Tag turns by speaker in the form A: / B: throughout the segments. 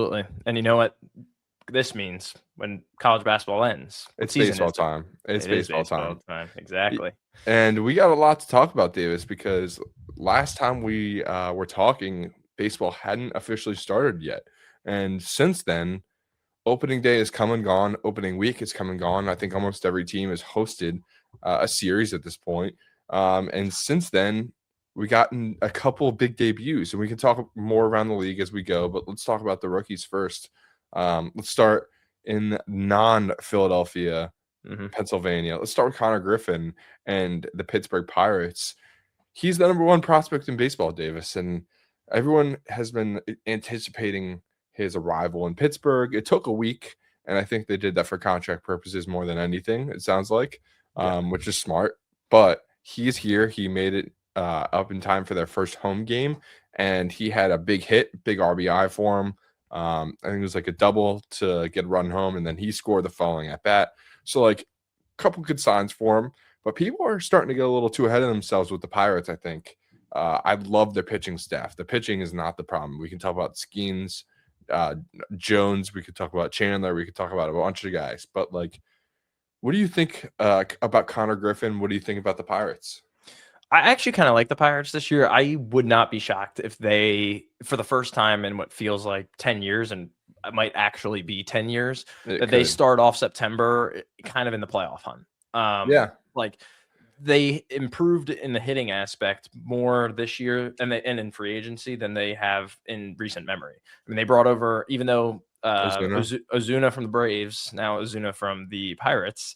A: Absolutely. And you know what this means when college basketball ends? What
B: It's
A: season
B: baseball
A: is it?
B: time. It's
A: It is
B: baseball
A: baseball
B: time.
A: time. Exactly.
B: And we got a lot to talk about, Davis, because last time we were talking, baseball hadn't officially started yet. And since then, opening day has come and gone. Opening week has come and gone. I think almost every team has hosted a series at this point. And since then, we gotten a couple big debuts, and we can talk more around the league as we go. But let's talk about the rookies first. Let's start in non-Philadelphia, Pennsylvania. Let's start with Connor Griffin and the Pittsburgh Pirates. He's the number one prospect in baseball, Davis, and everyone has been anticipating his arrival in Pittsburgh. It took a week, and I think they did that for contract purposes more than anything, it sounds like, which is smart. But he's here. He made it up in time for their first home game, and he had a big hit, big RBI for him. I think it was like a double to get a run home, and then he scored the following at bat. So, like, a couple good signs for him. But people are starting to get a little too ahead of themselves with the Pirates, I think. I love their pitching staff. The pitching is not the problem. We can talk about Skeens, Jones. We could talk about Chandler. We could talk about a bunch of guys. But, like, what do you think about Connor Griffin? What do you think about the Pirates?
A: I actually kind of like the Pirates this year. I would not be shocked if they, for the first time in what feels like 10 years, and it might actually be 10 years, they start off September kind of in the playoff hunt. Like, they improved in the hitting aspect more this year and in free agency than they have in recent memory. I mean, they brought over, even though Ozuna from the Braves, now Ozuna from the Pirates,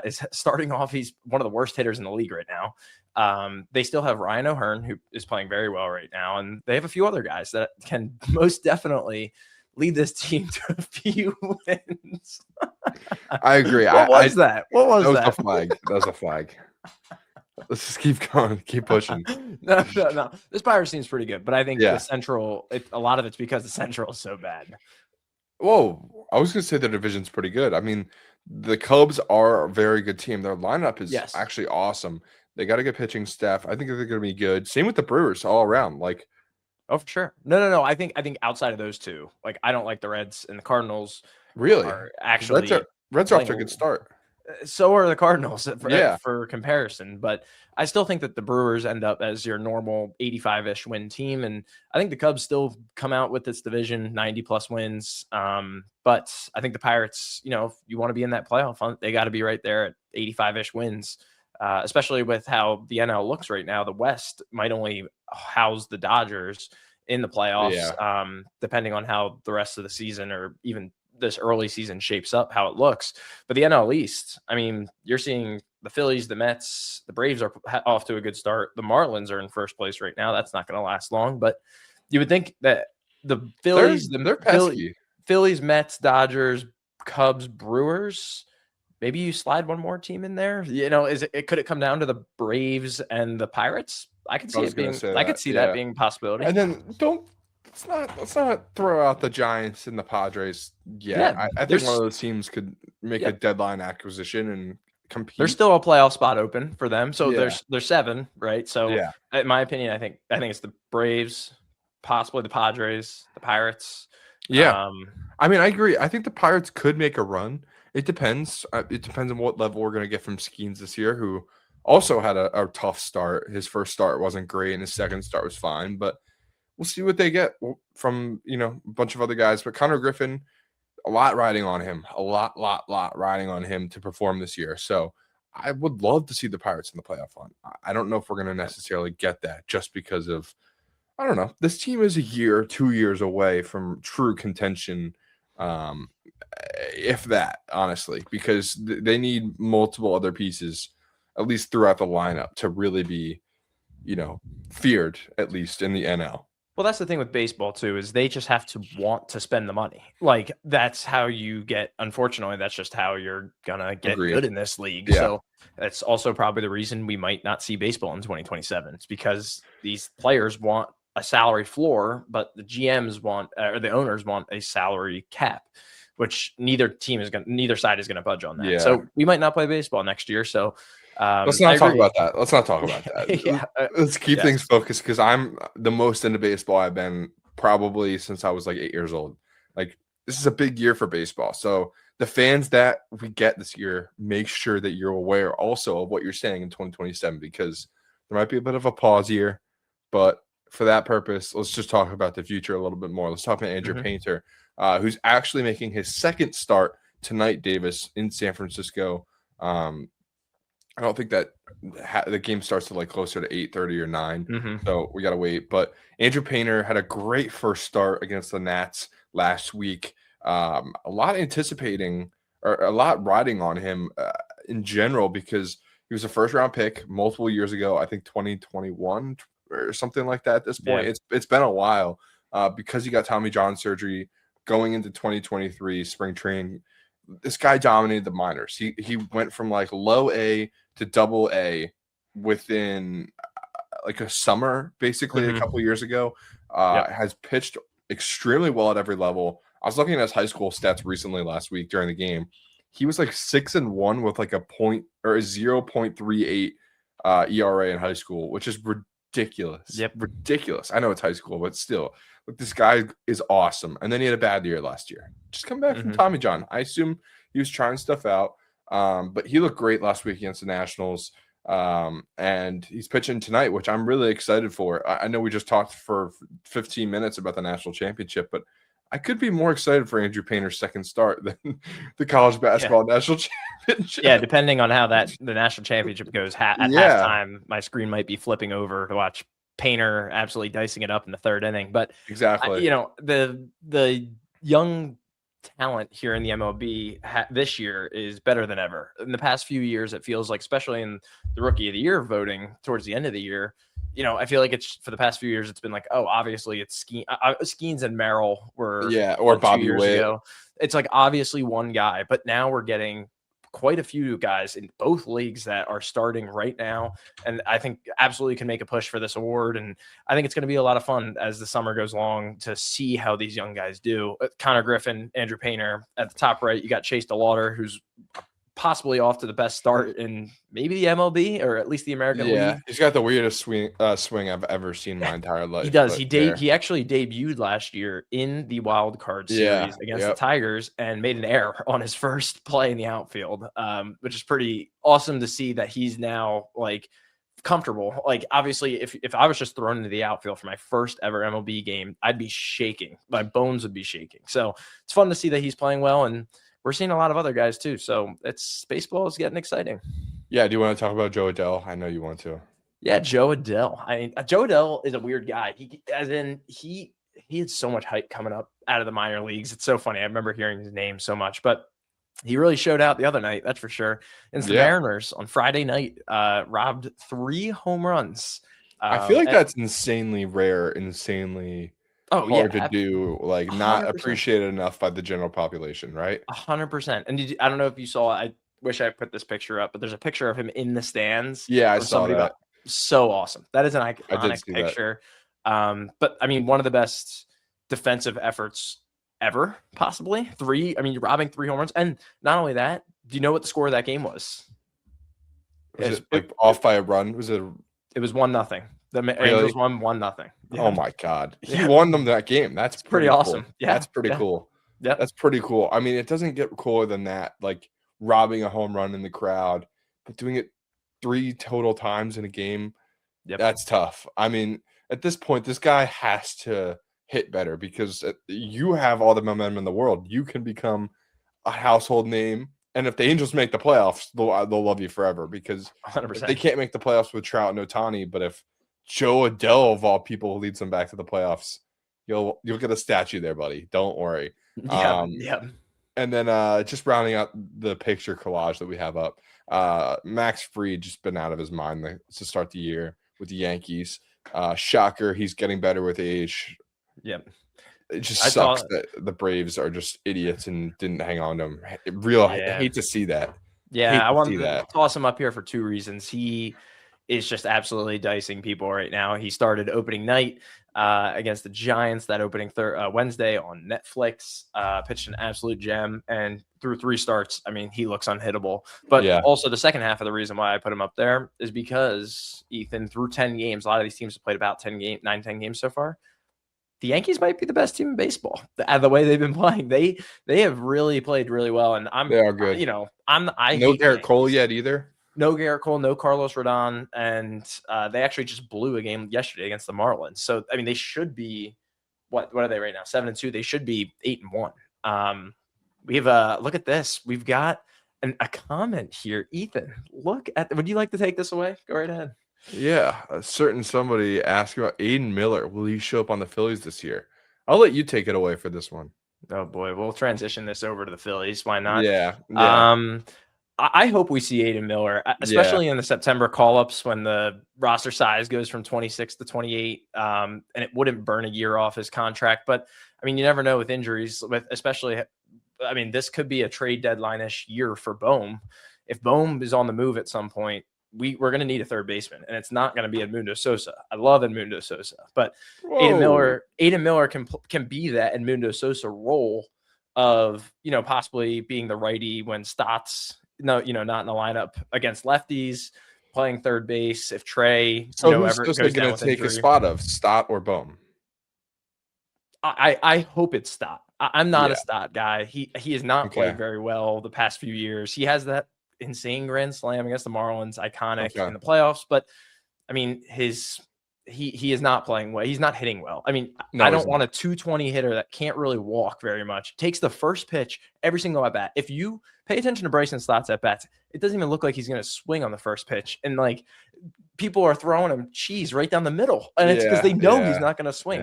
A: is starting off. He's one of the worst hitters in the league right now. They still have Ryan O'Hearn, who is playing very well right now, and they have a few other guys that can most definitely lead this team to a few wins.
B: I agree.
A: What was that? What was that?
B: That was a flag. That was a flag. Let's just keep going, keep pushing.
A: No. This Pirates team's pretty good, but I think the Central, a lot of it's because the Central is so bad.
B: Whoa, I was going to say the division's pretty good. I mean, the Cubs are a very good team. Their lineup is actually awesome. They got a good pitching staff. I think they're going to be good. Same with the Brewers all around. Like,
A: oh, for sure. No. I think outside of those two, like, I don't like the Reds and the Cardinals.
B: Really?
A: Are actually
B: Reds are off to a good start.
A: So are the Cardinals for comparison, but I still think that the Brewers end up as your normal 85-ish win team, and I think the Cubs still come out with this division 90+ wins. But I think the Pirates, if you want to be in that playoff hunt, they got to be right there at 85-ish wins, especially with how the NL looks right now. The West might only house the Dodgers in the playoffs, depending on how the rest of the season or even this early season shapes up, how it looks. But the NL East, I mean, you're seeing the Phillies, the Mets, the Braves are off to a good start. The Marlins are in first place right now. That's not going to last long, but you would think that the Phillies, Phillies, Mets, Dodgers, Cubs, Brewers, maybe you slide one more team in there. Could it come down to the Braves and the Pirates? I could see it being. I could see that being a possibility.
B: And then let's not throw out the Giants and the Padres yet. I think one of those teams could make a deadline acquisition and compete.
A: There's still a playoff spot open for them. So there's 7, right? So in my opinion, I think it's the Braves, possibly the Padres, the Pirates.
B: Yeah. I mean, I agree. I think the Pirates could make a run. It depends. It depends on what level we're going to get from Skeens this year, who also had a tough start. His first start wasn't great, and his second start was fine, but we'll see what they get from, a bunch of other guys. But Connor Griffin, a lot riding on him. A lot riding on him to perform this year. So I would love to see the Pirates in the playoff hunt. I don't know if we're going to necessarily get that just because of, I don't know. This team is a year, 2 years away from true contention, if that, honestly, because they need multiple other pieces, at least throughout the lineup, to really be, feared, at least in the NL.
A: Well, that's the thing with baseball, too, is they just have to want to spend the money. Like, that's how you get, unfortunately, that's just how you're going to get good in this league. Yeah. So that's also probably the reason we might not see baseball in 2027. It's because these players want a salary floor, but the GMs want, or the owners want a salary cap, which neither side is going to budge on that. Yeah. So we might not play baseball next year. So
B: let's not talk about that. Let's keep things focused, because I'm the most into baseball I've been probably since I was like 8 years old. Like, this is a big year for baseball. So the fans that we get this year, make sure that you're aware also of what you're saying in 2027, because there might be a bit of a pause year. But for that purpose, let's just talk about the future a little bit more. Let's talk about Andrew Painter, who's actually making his second start tonight, Davis, in San Francisco. I don't think that the game starts to like closer to 8:30 or 9. So we got to wait. But Andrew Painter had a great first start against the Nats last week. A lot anticipating, or a lot riding on him in general, because he was a first round pick multiple years ago. I think 2021 or something like that at this point.
A: Yeah.
B: It's been a while because he got Tommy John surgery going into 2023 spring training. This guy dominated the minors. He went from like low A to double A within like a summer, basically a couple years ago. Has pitched extremely well at every level. I was looking at his high school stats recently last week during the game. He was like 6-1 with like a 0.38 ERA in high school, which is ridiculous. Ridiculous. I know it's high school, but still, like, this guy is awesome. And then he had a bad year last year. Just come back from Tommy John. I assume he was trying stuff out, but he looked great last week against the Nationals. And he's pitching tonight, which I'm really excited for. I know we just talked for 15 minutes about the national championship, but I could be more excited for Andrew Painter's second start than the college basketball national championship.
A: Yeah, depending on how the national championship goes at halftime, my screen might be flipping over to watch Painter absolutely dicing it up in the third inning. But
B: exactly,
A: the young talent here in the MLB this year is better than ever. In the past few years, it feels like, especially in the Rookie of the Year voting towards the end of the year, I feel like it's for the past few years, it's been like, oh, obviously it's Skeens and Merrill were
B: or Bobby Witt.
A: It's like obviously one guy, but now we're getting quite a few guys in both leagues that are starting right now, and I think absolutely can make a push for this award. And I think it's going to be a lot of fun as the summer goes along to see how these young guys do. Connor Griffin, Andrew Painter at the top right. You got Chase DeLauder, who's possibly off to the best start in maybe the MLB or at least the American League.
B: He's got the weirdest swing I've ever seen in my entire life.
A: He does. He actually debuted last year in the wild card series against the Tigers and made an error on his first play in the outfield, which is pretty awesome to see that he's now like comfortable. Like, obviously, if I was just thrown into the outfield for my first ever MLB game, I'd be shaking. My bones would be shaking. So it's fun to see that he's playing well, and we're seeing a lot of other guys too. So baseball is getting exciting.
B: Yeah. Do you want to talk about Joe Adell? I know you want to.
A: Yeah, Joe Adell. Joe Adell is a weird guy. He had so much hype coming up out of the minor leagues. It's so funny. I remember hearing his name so much, but he really showed out the other night. That's for sure. And the Mariners on Friday night robbed 3 home runs.
B: I feel like that's insanely rare, insanely hard to do, like 100%. Not appreciated enough by the general population, right?
A: 100%. And I don't know if you saw, I wish I put this picture up, but there's a picture of him in the stands.
B: Yeah, I saw that.
A: So awesome. That is an iconic picture. But I mean, one of the best defensive efforts ever, possibly. Robbing 3 home runs. And not only that, do you know what the score of that game was?
B: Was it like off by a run? It was
A: 1-0. The Angels won 1-0. Yeah.
B: Oh my God. He won them that game. That's
A: pretty awesome.
B: Cool. Yeah. That's pretty cool.
A: Yeah.
B: That's pretty cool. I mean, it doesn't get cooler than that, like robbing a home run in the crowd, but doing it 3 total times in a game.
A: Yep.
B: That's tough. I mean, at this point, this guy has to hit better, because you have all the momentum in the world. You can become a household name. And if the Angels make the playoffs, they'll love you forever, because
A: 100%.
B: They can't make the playoffs with Trout and Ohtani. But if Joe Adell, of all people, leads them back to the playoffs, you'll get a statue there, buddy. Don't worry.
A: Yeah.
B: And then just rounding out the picture collage that we have up, Max Fried just been out of his mind to start the year with the Yankees. Shocker, he's getting better with age.
A: Yep.
B: It just sucks that the Braves are just idiots and didn't hang on to him. I hate to see that.
A: Yeah, I want to toss him up here for 2 reasons. He is just absolutely dicing people right now. He started opening night against the Giants, that opening Wednesday on Netflix, pitched an absolute gem, and through 3 starts, I mean, he looks unhittable. But also the second half of the reason why I put him up there is because, Ethan, through 10 games, a lot of these teams have played about 10 games so far. the Yankees might be the best team in baseball. The way they've been playing, they have really played really well. And
B: They are good.
A: I
B: No
A: hate the
B: Garrett Cole
A: Yankees.
B: yet either.
A: No Garrett Cole, no Carlos Rodon, and they actually just blew a game yesterday against the Marlins. So I mean, they should be what are they right now? 7-2. They should be 8-1. We have look at this. We've got a comment here, Ethan. Look at. Would you like to take this away? Go right ahead.
B: Yeah, a certain somebody asked about Aiden Miller. Will he show up on the Phillies this year? I'll let you take it away for this one.
A: Oh boy, we'll transition this over to the Phillies. Why not?
B: Yeah.
A: I hope we see Aiden Miller, especially in the September call-ups when the roster size goes from 26 to 28, and it wouldn't burn a year off his contract. But I mean, you never know with injuries, especially. I mean, this could be a trade deadline-ish year for Bohm. If Bohm is on the move at some point, we're going to need a third baseman, and it's not going to be Edmundo Sosa. I love Edmundo Sosa, but Aiden Miller can be that Edmundo Sosa role of possibly being the righty when Stott's not in the lineup against lefties, playing third base. If Trey
B: who's
A: goes
B: going
A: down
B: to
A: with
B: take
A: injury,
B: a spot of Stott or Bohm?
A: I hope it's Stott. I'm not a Stott guy. He has not played very well the past few years. He has that insane grand slam against the Marlins, iconic in the playoffs, but I mean he is not playing well. He's not hitting well. I mean, I don't want a 220 hitter that can't really walk very much. Takes the first pitch every single at bat. If you pay attention to Bryson Stott's at bats, it doesn't even look like he's going to swing on the first pitch. And like people are throwing him cheese right down the middle, and it's because they know he's not going to swing.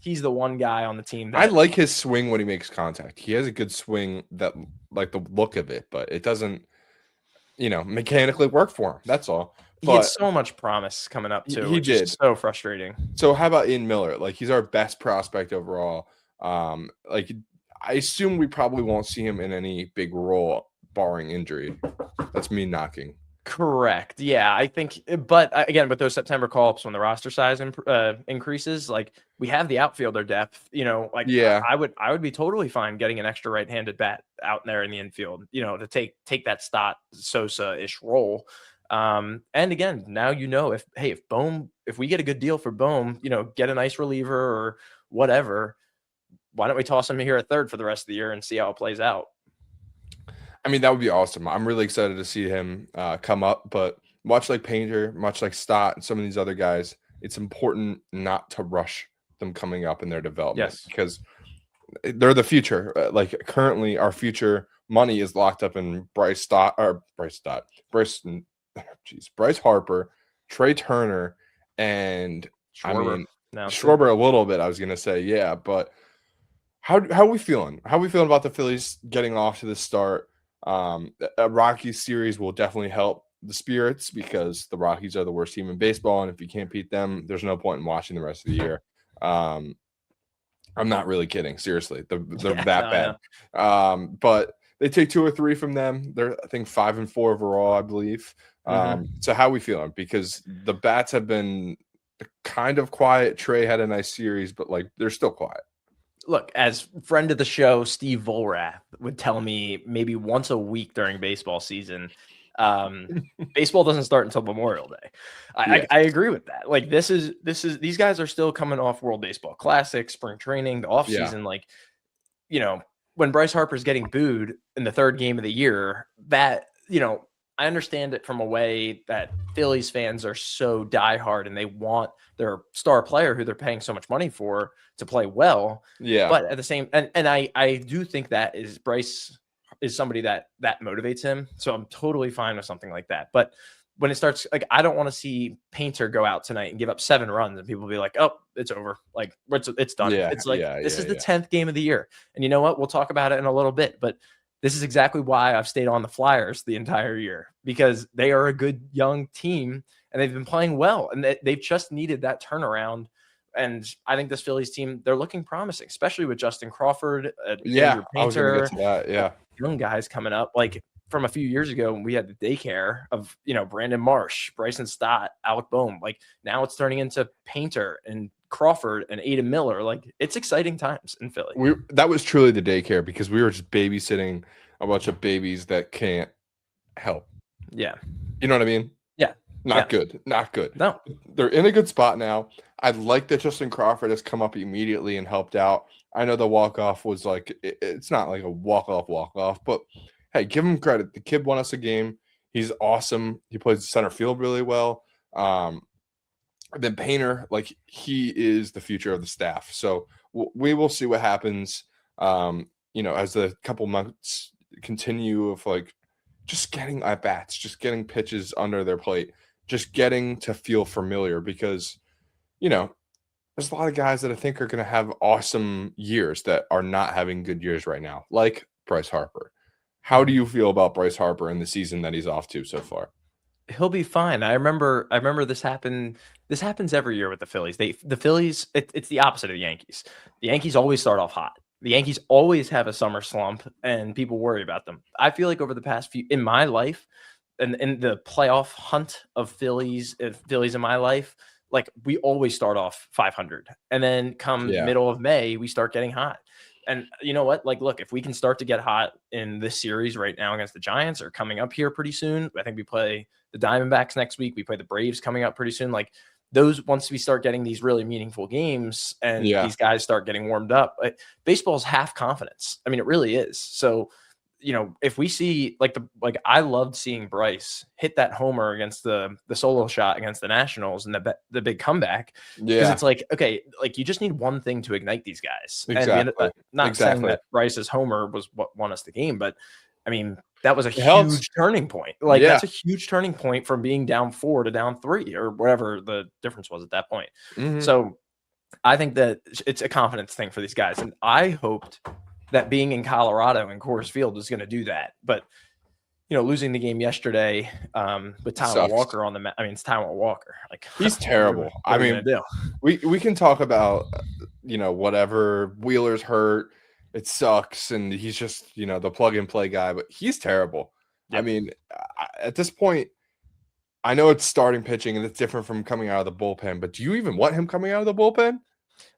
A: He's the one guy on the team
B: I like his swing when he makes contact. He has a good swing that like the look of it, but it doesn't mechanically work for him. That's all.
A: He had so much promise coming up too.
B: He did.
A: So frustrating.
B: So how about Ian Miller? Like he's our best prospect overall. Like I assume we probably won't see him in any big role barring injury. That's me knocking.
A: Correct. Yeah, I think. But again, with those September call-ups, when the roster size increases, like we have the outfielder depth. I would be totally fine getting an extra right-handed bat out there in the infield. To take that Stott Sosa-ish role. And again, now if we get a good deal for Bohm, get a nice reliever or whatever, why don't we toss him here at third for the rest of the year and see how it plays out?
B: I mean, that would be awesome. I'm really excited to see him come up, but much like Painter, much like Stott and some of these other guys, it's important not to rush them coming up in their development because they're the future. Like currently our future money is locked up in Bryce Harper, Trey Turner, and Schwarber a little bit. I was gonna say, but how are we feeling? How are we feeling about the Phillies getting off to the start? A Rockies series will definitely help the spirits because the Rockies are the worst team in baseball, and if you can't beat them, there's no point in watching the rest of the year. I'm not really kidding. Seriously, they're that bad. But they take 2 or 3 from them. They're, I think, 5-4 overall, I believe. So how are we feeling? Because the bats have been kind of quiet. Trey had a nice series, but like they're still quiet.
A: Look, as friend of the show, Steve Volrath would tell me maybe once a week during baseball season, baseball doesn't start until Memorial Day. I agree with that. Like these guys are still coming off World Baseball Classic, spring training, the off season. Like, when Bryce Harper's getting booed in the third game of the year, that, I understand it from a way that Phillies fans are so diehard and they want their star player who they're paying so much money for to play well. Yeah. But at the same, and I do think that Bryce is somebody that motivates him. So I'm totally fine with something like that. But when it starts, like, I don't want to see Painter go out tonight and give up 7 runs and people be like, oh, it's over. Like it's done. It's like, this is the 10th game of the year. And you know what? We'll talk about it in a little bit, but this is exactly why I've stayed on the Flyers the entire year, because they are a good young team and they've been playing well and they've just needed that turnaround. And I think this Phillies team, they're looking promising, especially with Justin Crawford, Andrew Painter,
B: I was gonna get to that,
A: young guys coming up. Like from a few years ago when we had the daycare of, Brandon Marsh, Bryson Stott, Alec Bohm. Like now it's turning into Painter and Crawford and Aiden Miller. Like it's exciting times in Philly.
B: That was truly the daycare because we were just babysitting a bunch of babies that can't help.
A: Yeah.
B: You know what I mean?
A: Yeah.
B: Not good. Not good.
A: No.
B: They're in a good spot now. I like that Justin Crawford has come up immediately and helped out. I know the walk-off was like it's not like a walk-off, but hey, give him credit. The kid won us a game. He's awesome. He plays center field really well. Then Painter, like he is the future of the staff. So we will see what happens. As the couple months continue of like just getting at bats, just getting pitches under their plate, just getting to feel familiar because, there's a lot of guys that I think are going to have awesome years that are not having good years right now, like Bryce Harper. How do you feel about Bryce Harper in the season that he's off to so far?
A: He'll be fine. I remember this happened. This happens every year with the Phillies. The Phillies, it's the opposite of the Yankees. The Yankees always start off hot. The Yankees always have a summer slump, and people worry about them. I feel like over the past few in my life, and in the playoff hunt of Phillies in my life, like we always start off 500, and then come middle of May, we start getting hot. And you know what? Like, look, if we can start to get hot in this series right now against the Giants or coming up here pretty soon, I think we play the Diamondbacks next week. We play the Braves coming up pretty soon. Like those, once we start getting these really meaningful games and these guys start getting warmed up, baseball is half confidence. I mean, it really is. So, if we see like I loved seeing Bryce hit that homer against the solo shot against the Nationals and the big comeback. Because it's like, okay, like you just need one thing to ignite these guys.
B: Exactly.
A: And not saying that Bryce's homer was what won us the game, but I mean, that was a huge turning point. Like that's a huge turning point from being down 4 to down 3 or whatever the difference was at that point.
B: Mm-hmm.
A: So I think that it's a confidence thing for these guys. And I hoped that being in Colorado and Coors Field was going to do that. But, losing the game yesterday with Taijuan Walker on the – I mean, it's Taijuan Walker. Like
B: he's terrible.
A: What are we gonna do?
B: We can talk about, whatever. Wheeler's hurt. It sucks. And he's just, the plug-and-play guy. But he's terrible. Yep. I mean, at this point, I know it's starting pitching and it's different from coming out of the bullpen. But do you even want him coming out of the bullpen?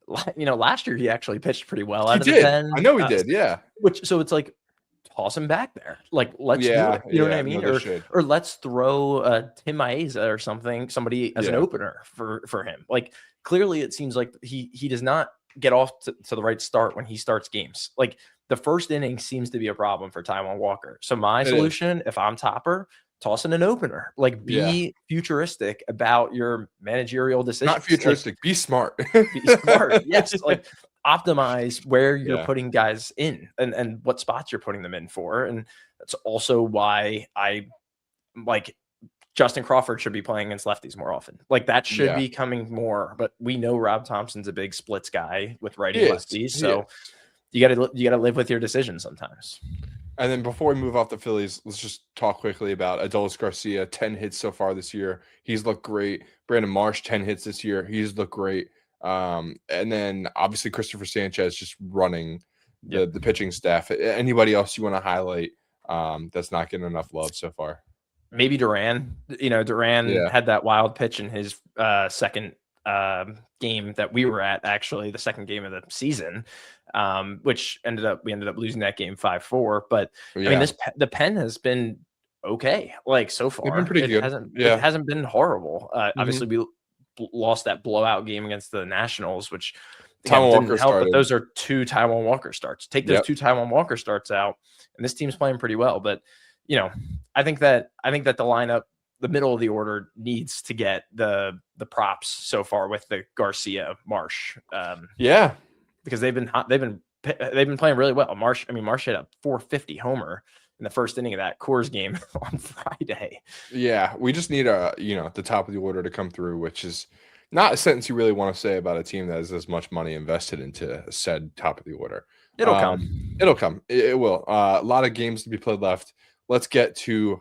A: Last year he actually pitched pretty well out of
B: the
A: pen.
B: I know he did, yeah.
A: So it's like toss him back there. Like let's do it. You know what I mean? Or let's throw Tim Maeza or somebody as an opener for him. Like clearly it seems like he does not get off to the right start when he starts games. Like the first inning seems to be a problem for Taijuan Walker. So my solution, if I'm Topper, toss in an opener. Like be futuristic about your managerial decisions.
B: Not futuristic, be smart.
A: Be smart. Yes. Like optimize where you're putting guys in and what spots you're putting them in for. And that's also why I like Justin Crawford should be playing against lefties more often. Like that should be coming more, but we know Rob Thompson's a big splits guy with righty lefties. So you gotta live with your decisions sometimes.
B: And then before we move off the Phillies, let's just talk quickly about Adolis Garcia. 10 hits so far this year. He's looked great. Brandon Marsh, 10 hits this year. He's looked great. And then obviously Christopher Sanchez just running the pitching staff. Anybody else you want to highlight that's not getting enough love so far?
A: Maybe Duran. Duran had that wild pitch in his second game that we were at, actually the second game of the season, which we ended up losing that game 5-4. But I mean, the pen has been okay. Like so far,
B: it's been pretty good.
A: It hasn't been horrible. Obviously, we lost that blowout game against the Nationals, which
B: Taijuan Walker
A: help.
B: started.
A: But those are 2 Taijuan Walker starts. Take those 2 Taijuan Walker starts out, and this team's playing pretty well. But I think that the lineup, the middle of the order, needs to get the props so far with the Garcia Marsh. Because they've been playing really well. Marsh hit a 450 homer in the first inning of that Coors game on Friday.
B: Yeah, we just need the top of the order to come through, which is not a sentence you really want to say about a team that has as much money invested into said top of the order.
A: It'll come.
B: It'll come. It will. A lot of games to be played left. Let's get to